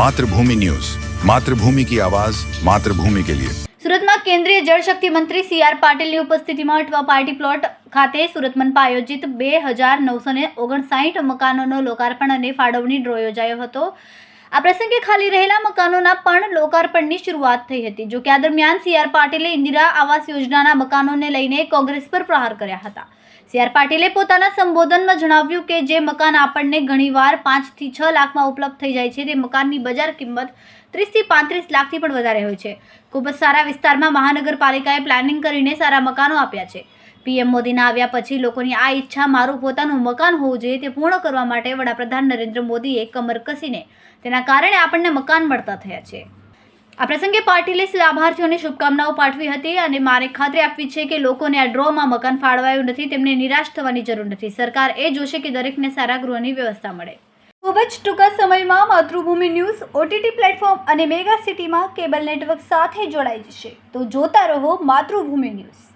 मातृभूमि न्यूज, मातृभूमि की आवाज, मातृभूमि के लिए। સુરતમાં કેન્દ્રીય જળશક્તિ મંત્રી સી.આર. પાટીલની ઉપસ્થિતિમાં અઠવા પાર્ટી પ્લોટ ખાતે સુરત મનપા આયોજિત 2959 મકાનોનો લોકાર્પણ અને ફાળવણી ડ્રો યોજાયો હતો। આ પ્રસંગે ખાલી રહેલા મકાનોના પણ લોકાર્પણની શરૂઆત થઈ હતી। જો કે આ દરમિયાન સી.આર. પાટીલે ઇન્દિરા આવાસ યોજનાના મકાનોને લઈને કોંગ્રેસ પર પ્રહાર કર્યા હતા। સી.આર. પાટીલે પોતાના સંબોધનમાં જણાવ્યું કે જે મકાન આપણને ઘણીવાર 5 થી 6 લાખમાં ઉપલબ્ધ થઈ જાય છે તે મકાનની બજાર કિંમત 30 થી 35 લાખથી પણ વધારે હોય છે। ખૂબ જ સારા વિસ્તારમાં મહાનગરપાલિકાએ પ્લાનિંગ કરીને સારા મકાનો આપ્યા છે। પીએમ મોદીના આવ્યા પછી લોકોની આ ઈચ્છા મારું પોતાનું મકાન હોવું જોઈએ તે પૂર્ણ કરવા માટે વડાપ્રધાન નરેન્દ્ર મોદીએ કમર કસીને તેના કારણે આપણને મકાન મળતા થયા છે। આ પ્રસંગે પાટીલે લાભાર્થીઓને શુભકામનાઓ પાઠવી હતી અને મારે ખાતરી આપવી છે કે લોકોને આ ડ્રોમાં મકાન ફાળવાયું નથી, તેમને નિરાશ થવાની જરૂર નથી। સરકાર એ જોશે કે દરેકને સારા ગૃહની વ્યવસ્થા મળે। ખૂબ જ ટૂંકા સમયમાં માતૃભૂમિ ન્યૂઝ ઓટીટી પ્લેટફોર્મ અને મેગા સિટીમાં કેબલ નેટવર્ક સાથે જોડાઈ જશે, તો જોતા રહો માતૃભૂમિ ન્યૂઝ।